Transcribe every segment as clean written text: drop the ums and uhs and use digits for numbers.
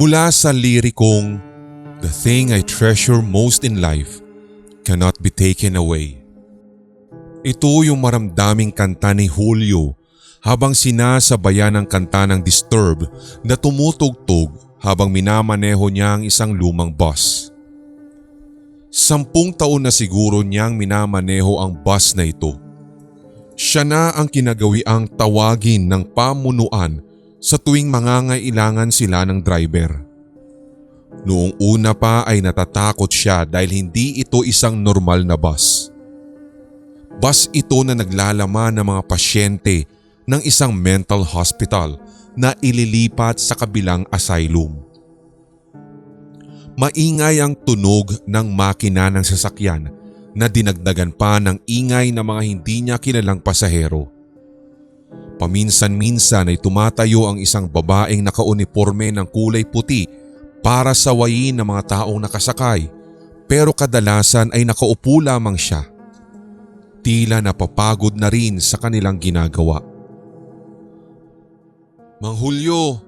Mula sa lirikong "The thing I treasure most in life cannot be taken away." Ito yung maramdaming kanta ni Julio habang sinasabayan ng kanta ng Disturbed na tumutugtog habang minamaneho niya ang isang lumang bus. 10 taon na siguro niyang minamaneho ang bus na ito. Siya na ang kinagawiang tawagin ng pamunuan sa tuwing mangangailangan sila ng driver. Noong una pa ay natatakot siya dahil hindi ito isang normal na bus. Bus ito na naglalaman ng mga pasyente ng isang mental hospital na ililipat sa kabilang asylum. Maingay ang tunog ng makina ng sasakyan na dinagdagan pa ng ingay ng mga hindi niya kilalang pasahero. Paminsan-minsan ay tumatayo ang isang babaeng nakauniporme ng kulay puti para sawayin ng mga taong nakasakay, pero kadalasan ay nakaupo lamang siya. Tila napapagod na rin sa kanilang ginagawa. "Mang Julio,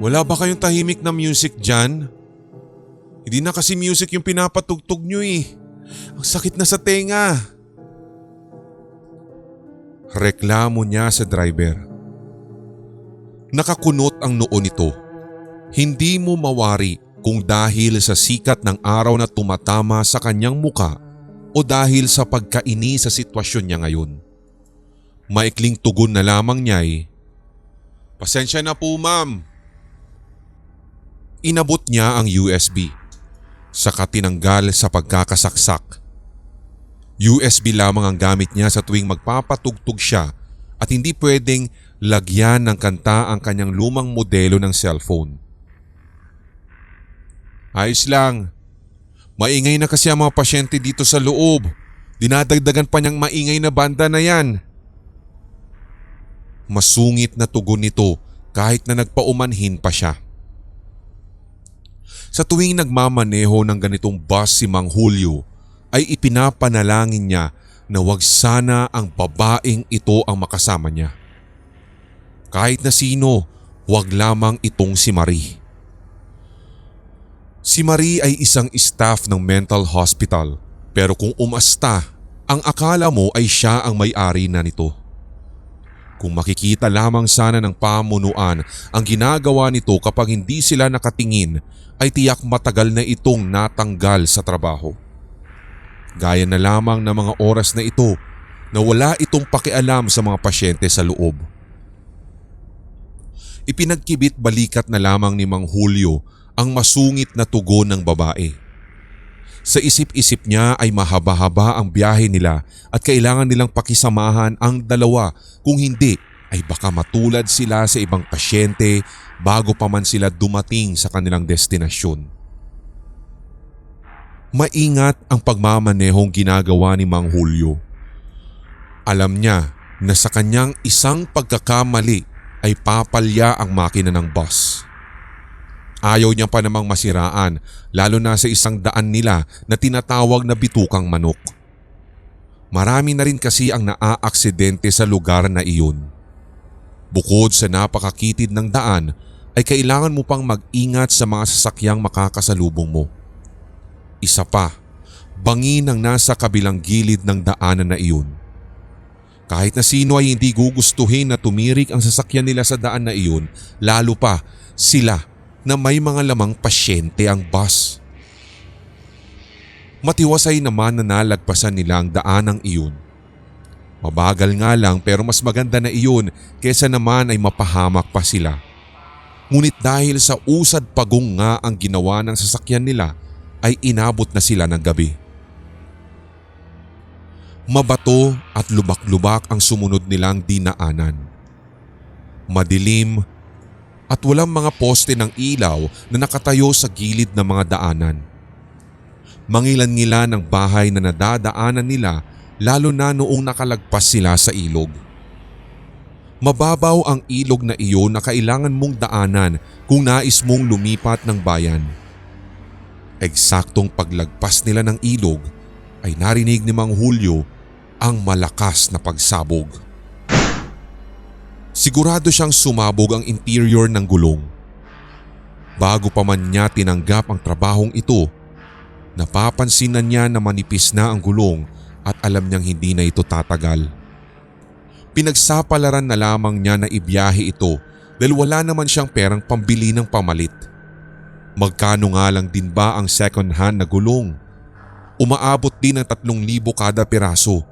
wala ba kayong tahimik na music dyan? Hindi na kasi music yung pinapatugtog nyo eh. Ang sakit na sa tenga." Reklamo niya sa driver. Nakakunot ang noo nito. Hindi mo mawari kung dahil sa sikat ng araw na tumatama sa kanyang muka o dahil sa pagkaini sa sitwasyon niya ngayon. Maikling tugon na lamang niya ay, "Pasensya na po ma'am." Inabot niya ang USB. Saka tinanggal sa pagkakasaksak. USB lamang ang gamit niya sa tuwing magpapatugtog siya at hindi pwedeng lagyan ng kanta ang kanyang lumang modelo ng cellphone. "Ayos lang. Maingay na kasi ang mga pasyente dito sa loob. Dinadagdagan pa niyang maingay na banda na yan." Masungit na tugon nito kahit na nagpaumanhin pa siya. Sa tuwing nagmamaneho ng ganitong bus si Mang Julio, ay ipinapanalangin niya na wag sana ang babaeng ito ang makasama niya. Kahit na sino, wag lamang itong si Marie. Si Marie ay isang staff ng mental hospital, pero kung umasta, ang akala mo ay siya ang may-ari na nito. Kung makikita lamang sana ng pamunuan ang ginagawa nito kapag hindi sila nakatingin, ay tiyak matagal na itong natanggal sa trabaho. Gaya na lamang ng mga oras na ito na wala itong pakialam sa mga pasyente sa loob. Ipinagkibit balikat na lamang ni Mang Julio ang masungit na tugon ng babae. Sa isip-isip niya ay mahaba-haba ang biyahe nila at kailangan nilang pakisamahan ang dalawa, kung hindi ay baka matulad sila sa ibang pasyente bago pa man sila dumating sa kanilang destinasyon. Maingat ang pagmamanehong ginagawa ni Mang Julio. Alam niya na sa kanyang isang pagkakamali ay papalya ang makina ng bus. Ayaw niya pa namang masiraan, lalo na sa isang daan nila na tinatawag na bitukang manok. Marami na rin kasi ang naaaksidente sa lugar na iyon. Bukod sa napakakitid ng daan, ay kailangan mo pang mag-ingat sa mga sasakyang makakasalubong mo. Isa pa, bangin ang nasa kabilang gilid ng daanan na iyon. Kahit na sino ay hindi gugustuhin na tumirik ang sasakyan nila sa daan na iyon, lalo pa sila na may mga lamang pasyente ang bus. Matiwasay naman na nalagpasan nila ang daanang iyon. Mabagal nga lang pero mas maganda na iyon kesa naman ay mapahamak pa sila. Ngunit dahil sa usad pagong nga ang ginawa ng sasakyan nila, ay inabot na sila ng gabi. Mabato at lubak-lubak ang sumunod nilang dinaanan. Madilim at walang mga poste ng ilaw na nakatayo sa gilid ng mga daanan. Mangilan-ngilan ang bahay na nadadaanan nila, lalo na noong nakalagpas sila sa ilog. Mababaw ang ilog na iyon na kailangan mong daanan kung nais mong lumipat ng bayan. Eksaktong paglagpas nila ng ilog ay narinig ni Mang Julio ang malakas na pagsabog. Sigurado siyang sumabog ang interior ng gulong. Bago pa man niya tinanggap ang trabahong ito, napapansin na niya na manipis na ang gulong at alam niyang hindi na ito tatagal. Pinagsapalaran na lamang niya na ibiyahe ito dahil wala naman siyang perang pambili ng pamalit. Magkano nga lang din ba ang second hand na gulong? Umaabot din ng 3,000 kada piraso.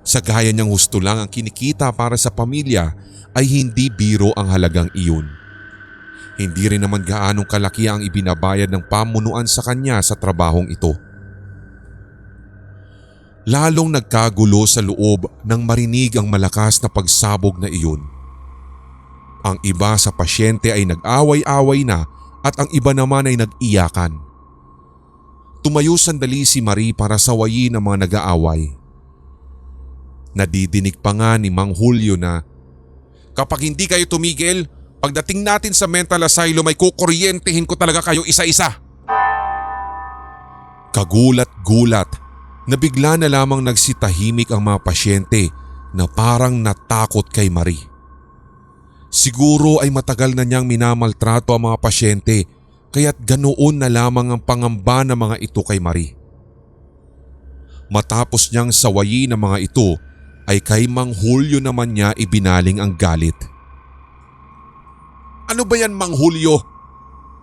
Sa gaya niyang husto lang ang kinikita para sa pamilya ay hindi biro ang halagang iyon. Hindi rin naman gaanong kalaki ang ibinabayad ng pamunuan sa kanya sa trabahong ito. Lalong nagkagulo sa loob nang marinig ang malakas na pagsabog na iyon. Ang iba sa pasyente ay nag-away-away na at ang iba naman ay nag-iyakan. Tumayo sandali si Marie para sawayin ang mga nag-aaway. Nadidinig pa nga ni Mang Julio na, "Kapag hindi kayo tumigil, pagdating natin sa mental asylum ay kukuryentehin ko talaga kayo isa-isa." Kagulat-gulat na bigla na lamang nagsitahimik ang mga pasyente na parang natakot kay Marie. Siguro ay matagal na niyang minamaltrato ang mga pasyente kaya't ganoon na lamang ang pangamba ng mga ito kay Marie. Matapos niyang sawayin ang mga ito ay kay Mang Julio naman niya ibinaling ang galit. "Ano ba yan, Mang Julio?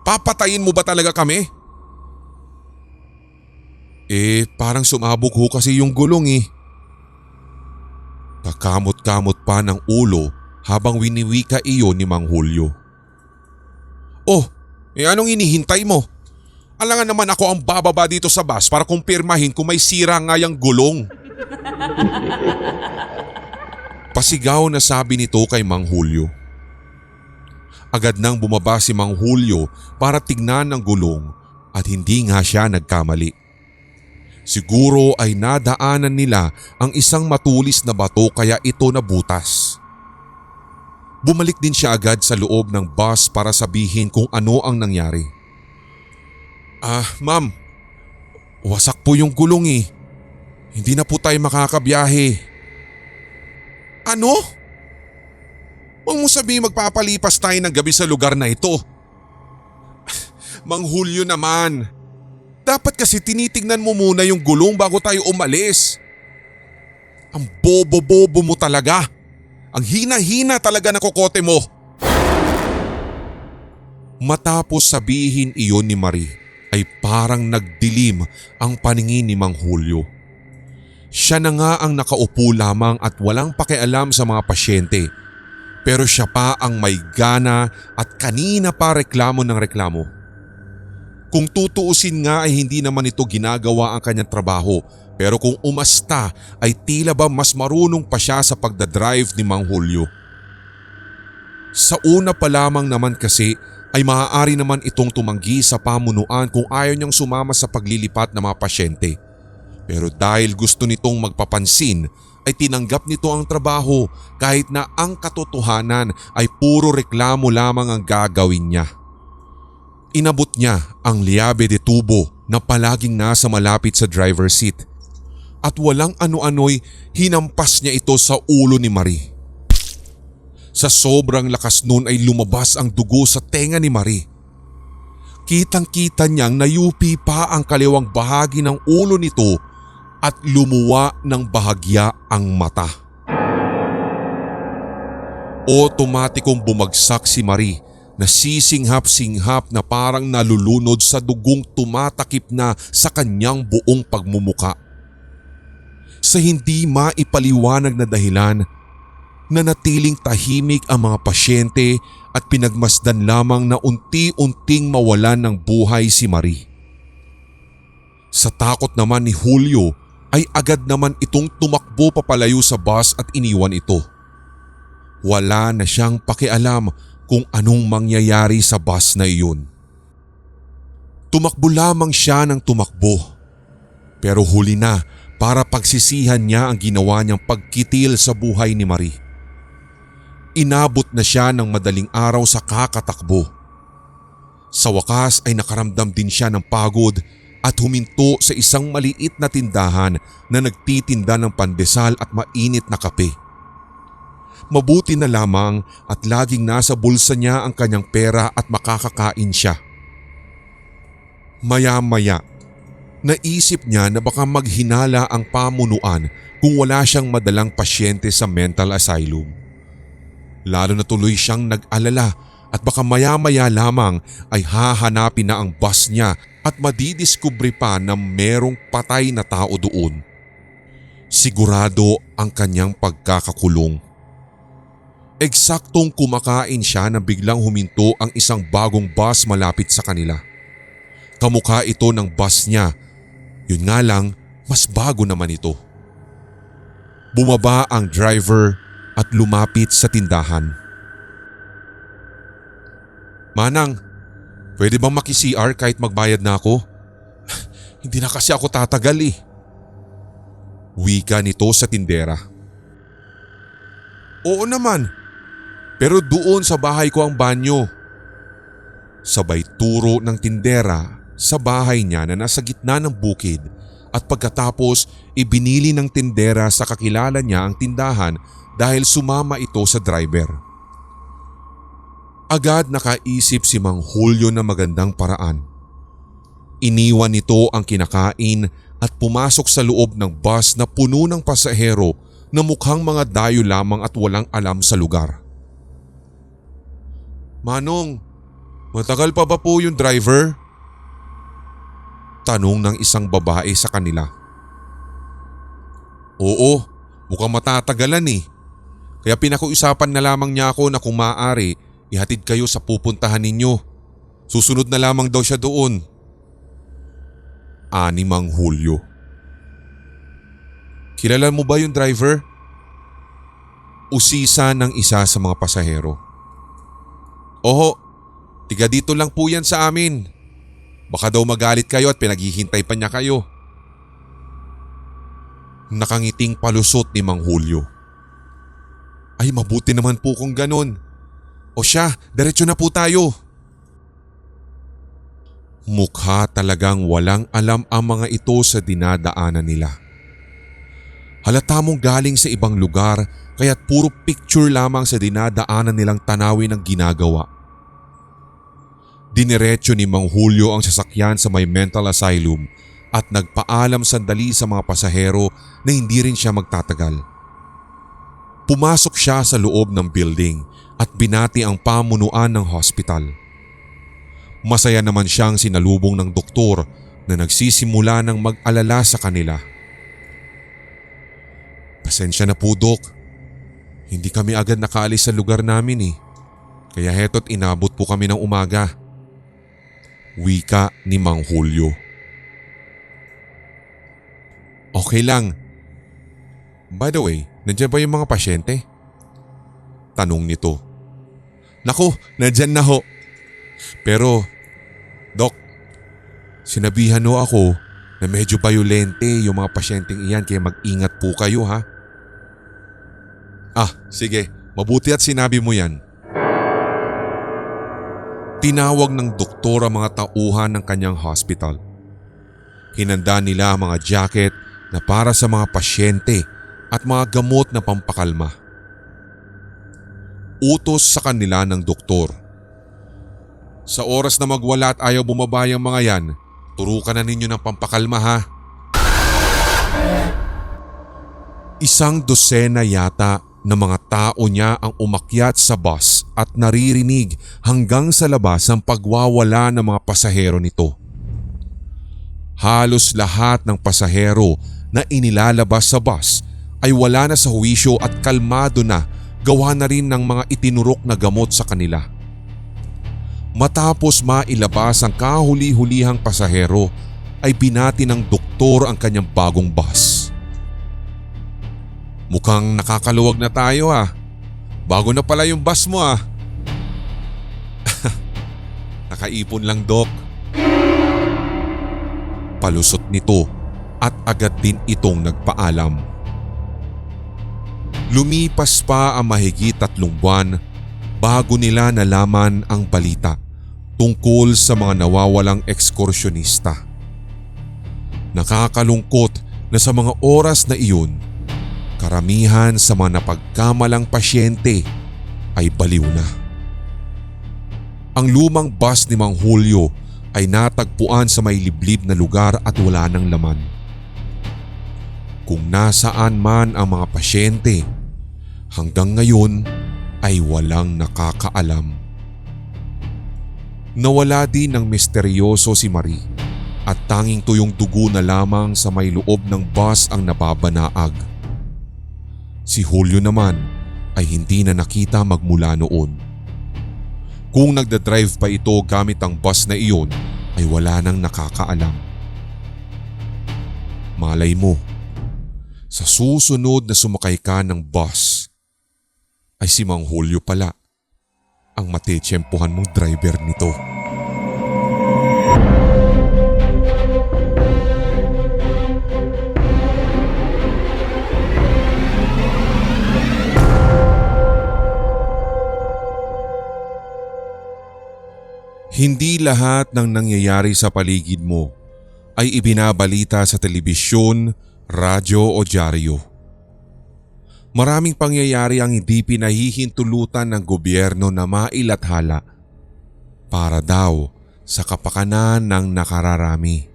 Papatayin mo ba talaga kami?" Parang sumabog ho kasi yung gulong eh." Kakamot-kamot pa ng ulo habang winiwika iyon ni Mang Julio. Anong inihintay mo? Alangan naman ako ang bababa dito sa bus para kumpirmahin kung may sira nga yung gulong. Pasigaw na sabi nito kay Mang Julio. Agad nang bumaba si Mang Julio para tignan ang gulong at hindi nga siya nagkamali. Siguro ay nadaanan nila ang isang matulis na bato kaya ito nabutas. Bumalik din siya agad sa loob ng bus para sabihin kung ano ang nangyari. Ma'am, wasak po yung gulong eh. Hindi na po tayo makakabiyahe." "Ano? Huwag mo sabihin magpapalipas tayo ng gabi sa lugar na ito." "Mang Julio naman, dapat kasi tinitignan mo muna yung gulong bago tayo umalis. Ang bobo-bobo mo talaga. Ang hina-hina talaga na kokote mo." Matapos sabihin iyon ni Marie ay parang nagdilim ang paningin ni Mang Julio. Siya na nga ang nakaupo lamang at walang pakialam sa mga pasyente. Pero siya pa ang may gana at kanina pa reklamo ng reklamo. Kung tutuusin nga ay hindi naman ito ginagawa ang kanyang trabaho, pero kung umasta ay tila ba mas marunong pa siya sa pagdadrive ni Mang Julio. Sa una pa lamang naman kasi ay maaari naman itong tumanggi sa pamunuan kung ayaw niyang sumama sa paglilipat ng mga pasyente. Pero dahil gusto nitong magpapansin ay tinanggap nito ang trabaho kahit na ang katotohanan ay puro reklamo lamang ang gagawin niya. Inabot niya ang llave de tubo na palaging nasa malapit sa driver's seat at walang ano-ano'y hinampas niya ito sa ulo ni Marie. Sa sobrang lakas nun ay lumabas ang dugo sa tenga ni Marie. Kitang-kita niyang nayupi pa ang kaliwang bahagi ng ulo nito at lumuwa ng bahagya ang mata. Otomatikong bumagsak si Marie na sisinghap-singhap na parang nalulunod sa dugong tumatakip na sa kanyang buong pagmumuka. Sa hindi maipaliwanag na dahilan, nanatiling tahimik ang mga pasyente at pinagmasdan lamang na unti-unting mawalan ng buhay si Marie. Sa takot naman ni Julio ay agad naman itong tumakbo papalayo sa bus at iniwan ito. Wala na siyang pakialam kung anong mangyayari sa bus na iyon. Tumakbo lamang siya ng tumakbo. Pero huli na para pagsisihan niya ang ginawa niyang pagkitil sa buhay ni Marie. Inabot na siya ng madaling araw sa kakatakbo. Sa wakas ay nakaramdam din siya ng pagod at huminto sa isang maliit na tindahan na nagtitinda ng pandesal at mainit na kape. Mabuti na lamang at laging nasa bulsa niya ang kanyang pera at makakakain siya. Maya-maya, naisip niya na baka maghinala ang pamunuan kung wala siyang madalang pasyente sa mental asylum. Lalo na tuloy siyang nag-alala at baka maya-maya lamang ay hahanapin na ang bus niya at madidiskubre pa na merong patay na tao doon. Sigurado ang kanyang pagkakakulong. Eksaktong kumakain siya na biglang huminto ang isang bagong bus malapit sa kanila. Kamukha ito ng bus niya. Yun nga lang, mas bago naman ito. Bumaba ang driver at lumapit sa tindahan. "Manang, pwede bang maki-CR kahit magbayad na ako? Hindi na kasi ako tatagal eh." Wika nito sa tindera. "Oo naman, pero doon sa bahay ko ang banyo." Sabay turo ng tindera sa bahay niya na nasa gitna ng bukid at pagkatapos ibinili ng tindera sa kakilala niya ang tindahan dahil sumama ito sa driver. Agad nakaisip si Mang Julio na magandang paraan. Iniwan nito ang kinakain at pumasok sa loob ng bus na puno ng pasahero na mukhang mga dayo lamang at walang alam sa lugar. "Manong, matagal pa ba po yung driver?" Tanong ng isang babae sa kanila. "Oo, mukhang matatagalan eh. Kaya pinakiusapan na lamang niya ako na kung maaari, ihatid kayo sa pupuntahan ninyo. Susunod na lamang daw siya doon." Ani Mang Julio. "Kilala mo ba yung driver?" Usisa ng isa sa mga pasahero. "Oho, tiga dito lang po yan sa amin. Baka daw magalit kayo at pinaghihintay pa niya kayo." Nakangiting palusot ni Mang Julio. "Ay, mabuti naman po kung ganun. O siya, diretso na po tayo." Mukha talagang walang alam ang mga ito sa dinadaanan nila. Halata mong galing sa ibang lugar kaya't puro picture lamang sa dinadaanan nilang tanawin ang ginagawa. Diniretso ni Mang Julio ang sasakyan sa may mental asylum at nagpaalam sandali sa mga pasahero na hindi rin siya magtatagal. Pumasok siya sa loob ng building at binati ang pamunuan ng hospital. Masaya naman siyang sinalubong ng doktor na nagsisimula ng mag-alala sa kanila. "Pasensya na po, Dok. Hindi kami agad nakaalis sa lugar namin eh. Kaya heto't inabot po kami ng umaga." Wika ni Mang Julio. "Okay lang. By the way, nandiyan ba yung mga pasyente?" Tanong nito. "Naku, nandyan na ho. Pero, Dok, sinabihan ho ako na medyo bayolente yung mga pasyenteng iyan kaya mag-ingat po kayo ha." "Ah, sige. Mabuti at sinabi mo yan." Tinawag ng doktor ang mga tauhan ng kanyang hospital. Hinanda nila ang mga jacket na para sa mga pasyente at mga gamot na pampakalma. Utos sa kanila ng doktor. "Sa oras na magwala at ayaw bumaba yung mga yan, turukan na ninyo ng pampakalma ha." Isang dosena yata na mga tao niya ang umakyat sa bus at naririnig hanggang sa labas ang pagwawala ng mga pasahero nito. Halos lahat ng pasahero na inilalabas sa bus ay wala na sa huwisyo at kalmado na, gawa na rin ng mga itinurok na gamot sa kanila. Matapos mailabas ang kahuli-hulihang pasahero ay binati ng doktor ang kanyang bagong bus. "Mukhang nakakaluwag na tayo ah. Bago na pala yung bus mo ah." "Nakaipon lang, Dok." Palusot nito at agad din itong nagpaalam. Lumipas pa ang mahigit 3 buwan bago nila nalaman ang balita tungkol sa mga nawawalang ekskursyonista. Nakakalungkot na sa mga oras na iyon, karamihan sa mga napagkamalang pasyente ay baliw na. Ang lumang bus ni Mang Julio ay natagpuan sa may liblib na lugar at wala ng laman. Kung nasaan man ang mga pasyente, hanggang ngayon ay walang nakakaalam. Nawala din ng misteryoso si Marie at tanging tuyong dugo na lamang sa may loob ng bus ang nababanaag. Si Julio naman ay hindi na nakita magmula noon. Kung nagdadrive pa ito gamit ang bus na iyon ay wala nang nakakaalam. Malay mo, sa susunod na sumakay ka ng bus ay si Mang Julio pala ang matitsyempohan mong driver nito. Hindi lahat ng nangyayari sa paligid mo ay ibinabalita sa telebisyon, radyo o dyaryo. Maraming pangyayari ang hindi pinahihintulutan ng gobyerno na mailathala para daw sa kapakanan ng nakararami.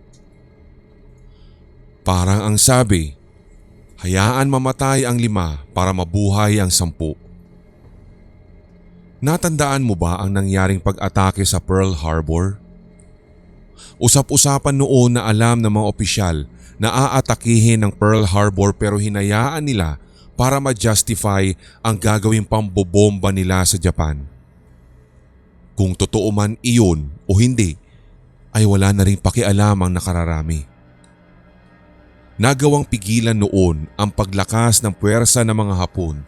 Parang ang sabi, hayaan mamatay ang 5 para mabuhay ang 10. Natandaan mo ba ang nangyaring pag-atake sa Pearl Harbor? Usap-usapan noon na alam ng mga opisyal na aatakihin ng Pearl Harbor pero hinayaan nila para ma-justify ang gagawing pambobomba nila sa Japan. Kung totoo man iyon o hindi, ay wala na ring pakialam ang nakararami. Nagawang pigilan noon ang paglakas ng puwersa ng mga Hapon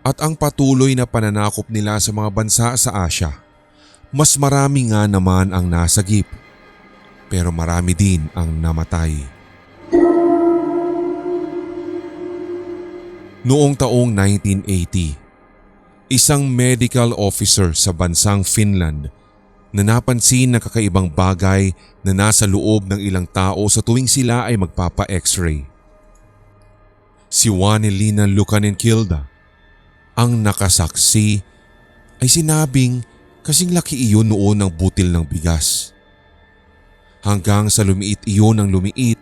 at ang patuloy na pananakop nila sa mga bansa sa Asya. Mas marami nga naman ang nasagip, pero marami din ang namatay. Noong taong 1980, isang medical officer sa bansang Finland na napansin na kakaibang bagay na nasa loob ng ilang tao sa tuwing sila ay magpapa-x-ray. Si Juanelina Lukanenkilda, ang nakasaksi, ay sinabing kasing laki iyon noon ng butil ng bigas. Hanggang sa lumiit iyon ng lumiit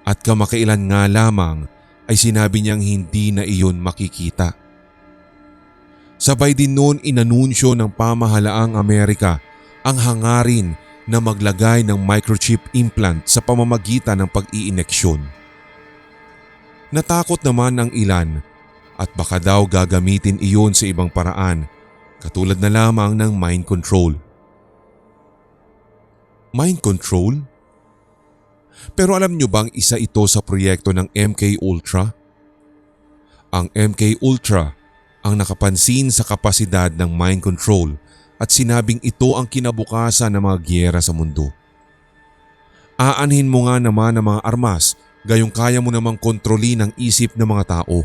at kamakailan nga lamang ay sinabi niyang hindi na iyon makikita. Sabay din noon inanunsyo ng pamahalaang Amerika ang hangarin na maglagay ng microchip implant sa pamamagitan ng pag-iineksyon. Natakot naman ang ilan at baka daw gagamitin iyon sa ibang paraan, katulad na lamang ng mind control. Mind control? Pero alam nyo bang isa ito sa proyekto ng MK Ultra? Ang MK Ultra ang nakapansin sa kapasidad ng mind control at sinabing ito ang kinabukasan ng mga giyera sa mundo. Aanhin mo nga naman ang mga armas gayong kaya mo namang kontrolin ang isip ng mga tao.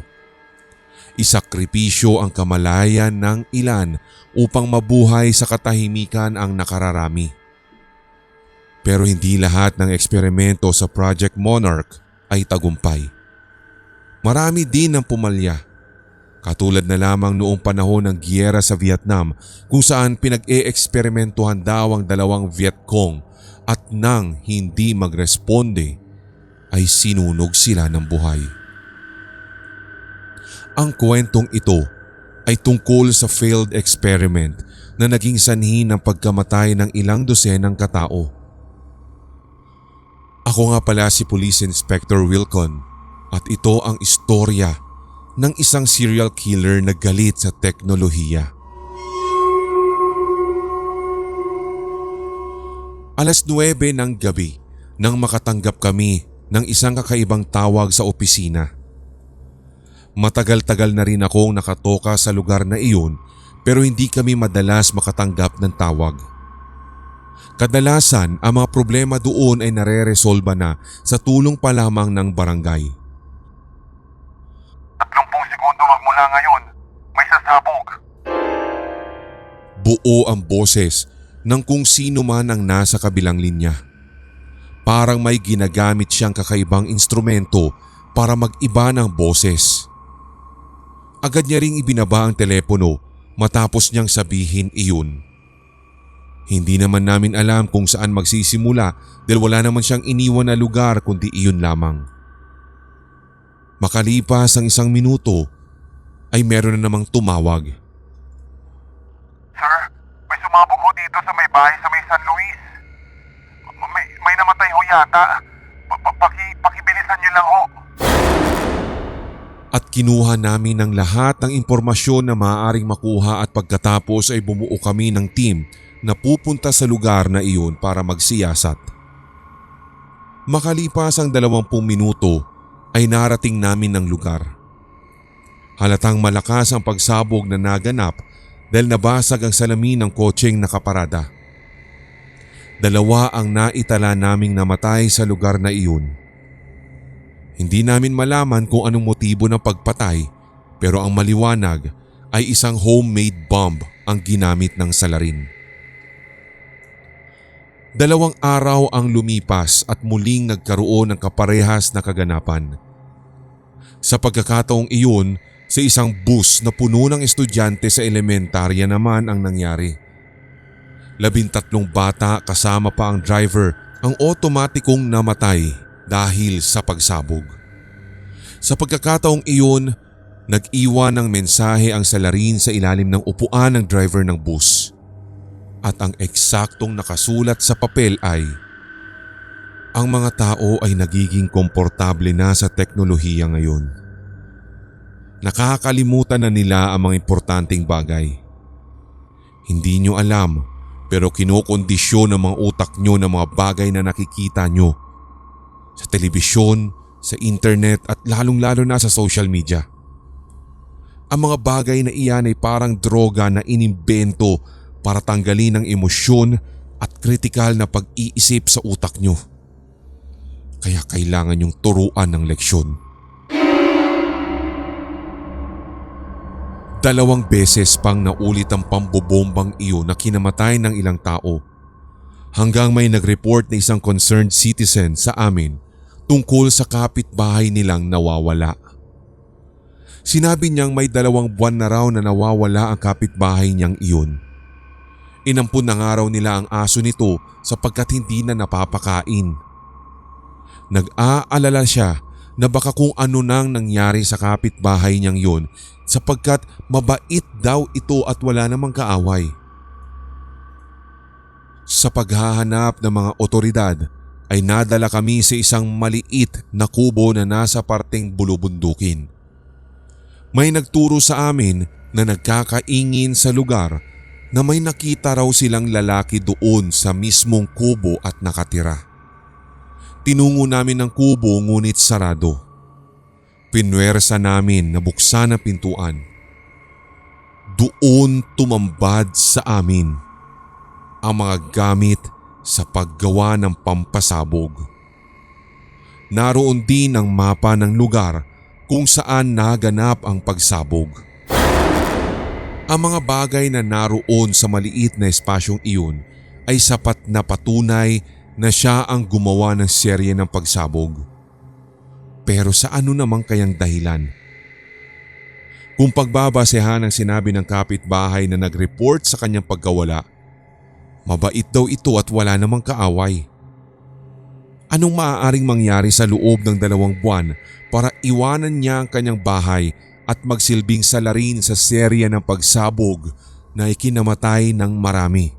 Isakripisyo ang kamalayan ng ilan upang mabuhay sa katahimikan ang nakararami. Pero hindi lahat ng eksperimento sa Project Monarch ay tagumpay. Marami din ang pumalya. Katulad na lamang noong panahon ng giyera sa Vietnam kung saan pinag-e-eksperimentuhan daw ang 2 Vietcong at nang hindi magresponde ay sinunog sila ng buhay. Ang kwentong ito ay tungkol sa failed experiment na naging sanhi ng pagkamatay ng ilang dosenang katao. Ako nga pala si Police Inspector Wilcon at ito ang istorya ng isang serial killer na galit sa teknolohiya. Alas 9 ng gabi nang makatanggap kami ng isang kakaibang tawag sa opisina. Matagal-tagal na rin akong nakatoka sa lugar na iyon pero hindi kami madalas makatanggap ng tawag. Kadalasan ang mga problema doon ay nare-resolba na sa tulong pa lamang ng barangay. 30 segundo magmula ngayon, may sasabog. Buo ang boses ng kung sino man ang nasa kabilang linya. Parang may ginagamit siyang kakaibang instrumento para mag-iba ng boses. Agad niya ring ibinaba ang telepono matapos niyang sabihin iyon. Hindi naman namin alam kung saan magsisimula dahil wala naman siyang iniwan na lugar kundi iyon lamang. Makalipas ang 1 minuto ay meron na namang tumawag. Sir, may sumabog ho dito sa may bahay sa may San Luis. May namatay ho yata. Pakibilisan niyo lang ho. At kinuha namin ng lahat ng impormasyon na maaaring makuha at pagkatapos ay bumuo kami ng team na pupunta sa lugar na iyon para magsiyasat. Makalipas ang 20 minuto ay narating namin ng lugar. Halatang malakas ang pagsabog na naganap dahil nabasag ang salamin ng kotseng nakaparada. 2 ang naitala naming namatay sa lugar na iyon. Hindi namin malaman kung anong motibo ng pagpatay pero ang maliwanag ay isang homemade bomb ang ginamit ng salarin. 2 araw ang lumipas at muling nagkaroon ng kaparehas na kaganapan. Sa pagkakataong iyon, sa isang bus na puno ng estudyante sa elementarya naman ang nangyari. 13 bata kasama pa ang driver ang otomatikong namatay dahil sa pagsabog. Sa pagkakataong iyon, nag-iwan ng mensahe ang salarin sa ilalim ng upuan ng driver ng bus. At ang eksaktong nakasulat sa papel ay, ang mga tao ay nagiging komportable na sa teknolohiya ngayon. Nakakalimutan na nila ang mga importanteng bagay. Hindi nyo alam pero kinokondisyon ng mga utak nyo ng mga bagay na nakikita nyo sa telebisyon, sa internet at lalong-lalo na sa social media. Ang mga bagay na iyan ay parang droga na inimbento para tanggalin ang emosyon at kritikal na pag-iisip sa utak nyo. Kaya kailangan yung turuan ng leksyon. 2 beses pang naulit ang pambobombang iyon na kinamatay ng ilang tao. Hanggang may nag-report na isang concerned citizen sa amin tungkol sa kapitbahay nilang nawawala. Sinabi niyang may 2 buwan na raw na nawawala ang kapitbahay niyang iyon. Inampun ng araw nila ang aso nito sapagkat hindi na napapakain. Nag-aalala siya na baka kung ano nang nangyari sa kapitbahay niyang yun sapagkat mabait daw ito at wala namang kaaway. Sa paghahanap ng mga otoridad ay nadala kami sa isang maliit na kubo na nasa parteng bulubundukin. May nagturo sa amin na nagkakaingin sa lugar na may nakita raw silang lalaki doon sa mismong kubo at nakatira. Tinungo namin ang kubo ngunit sarado. Pinwersa namin na buksan ang pintuan. Doon tumambad sa amin ang mga gamit sa paggawa ng pampasabog. Naroon din ang mapa ng lugar kung saan naganap ang pagsabog. Ang mga bagay na naroon sa maliit na espasyong iyon ay sapat na patunay na siya ang gumawa ng serye ng pagsabog. Pero sa ano namang kayang dahilan? Kung pagbabasehan ang sinabi ng kapitbahay na nag-report sa kanyang pagkawala, mabait daw ito at wala namang kaaway. Anong maaaring mangyari sa loob ng 2 buwan para iwanan niya ang kanyang bahay at magsilbing salarin sa serya ng pagsabog na ikinamatay ng marami?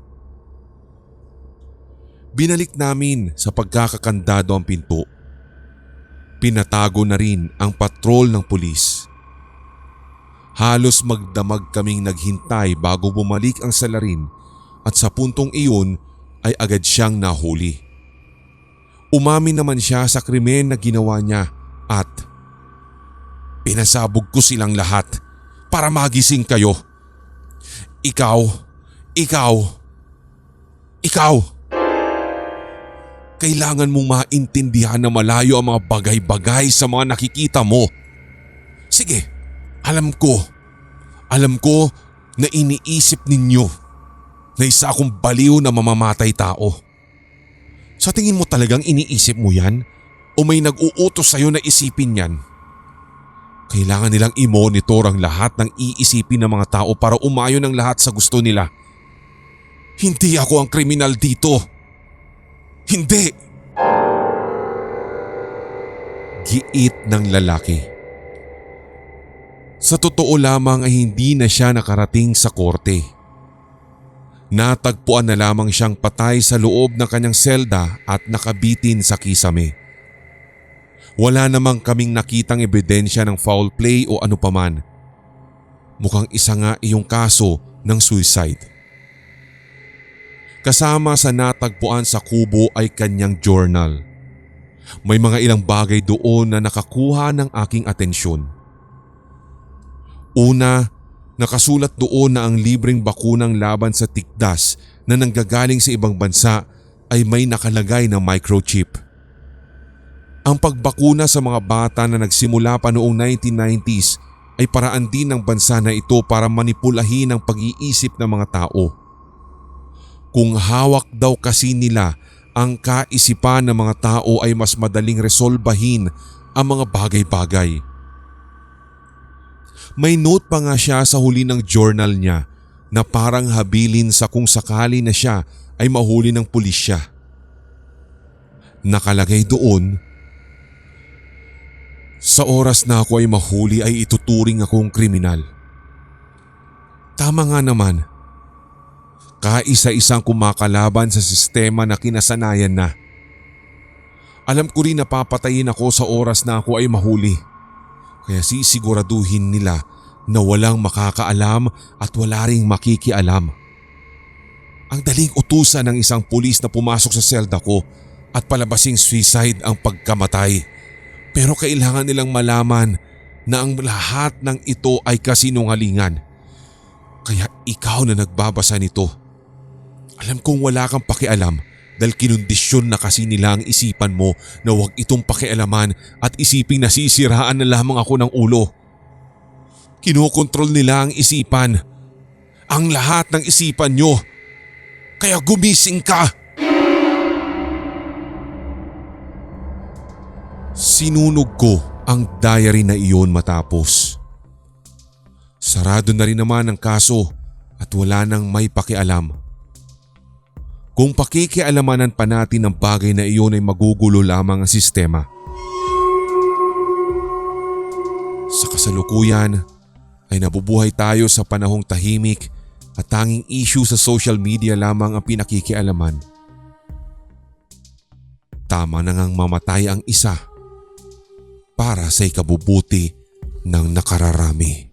Binalik namin sa pagkakakandado ang pinto. Pinatago na rin ang patrol ng pulis. Halos magdamag kaming naghintay bago bumalik ang salarin at sa puntong iyon ay agad siyang nahuli. Umamin naman siya sa krimen na ginawa niya at pinasabog ko silang lahat para magising kayo. Ikaw. Kailangan mong maintindihan na malayo ang mga bagay-bagay sa mga nakikita mo. Sige, alam ko na iniisip ninyo na isa akong baliw na mamamatay tao. Sa tingin mo talagang iniisip mo yan? O may nag-uutos sa'yo na isipin yan? Kailangan nilang i-monitor ang lahat ng iisipin ng mga tao para umayon ang lahat sa gusto nila. Hindi ako ang kriminal dito. Hindi! Giit ng lalaki. Sa totoo lamang ay hindi na siya nakarating sa korte. Natagpuan na lamang siyang patay sa loob ng kanyang selda at nakabitin sa kisame. Wala namang kaming nakitang ebidensya ng foul play o ano paman. Mukhang isa nga iyong kaso ng suicide. Kasama sa natagpuan sa kubo ay kanyang journal. May mga ilang bagay doon na nakakuha ng aking atensyon. Una, nakasulat doon na ang libreng bakunang laban sa tikdas na nanggagaling sa ibang bansa ay may nakalagay na microchip. Ang pagbakuna sa mga bata na nagsimula pa noong 1990s ay paraan din ng bansa na ito para manipulahin ang pag-iisip ng mga tao. Kung hawak daw kasi nila ang kaisipan ng mga tao ay mas madaling resolbahin ang mga bagay-bagay. May note pa nga siya sa huli ng journal niya na parang habilin sa kung sakali na siya ay mahuli ng pulisya. Nakalagay doon, "Sa oras na ako ay mahuli ay ituturing akong kriminal." Tama nga naman. Kaisa-isang kumakalaban sa sistema na kinasanayan na. Alam ko rin na papatayin ako sa oras na ako ay mahuli. Kaya sisiguraduhin nila na walang makakaalam at wala ring makikialam. Ang daling utusan ng isang pulis na pumasok sa selda ko at palabasing suicide ang pagkamatay. Pero kailangan nilang malaman na ang lahat ng ito ay kasinungalingan. Kaya ikaw na nagbabasa nito. Alam kong wala kang pakialam dahil kinondisyon na kasi nila ang isipan mo na huwag itong pakialaman at isiping nasisiraan na lamang ako ng ulo. Kinokontrol nila ang isipan. Ang lahat ng isipan nyo. Kaya gumising ka! Sinunog ko ang diary na iyon matapos. Sarado na rin naman ang kaso at wala nang may pakialam. Kung pakikialamanan pa natin ang bagay na iyon ay magugulo lamang ang sistema. Sa kasalukuyan ay nabubuhay tayo sa panahong tahimik at tanging issue sa social media lamang ang pinakikialaman. Tama na ngang mamatay ang isa para sa ikabubuti ng nakararami.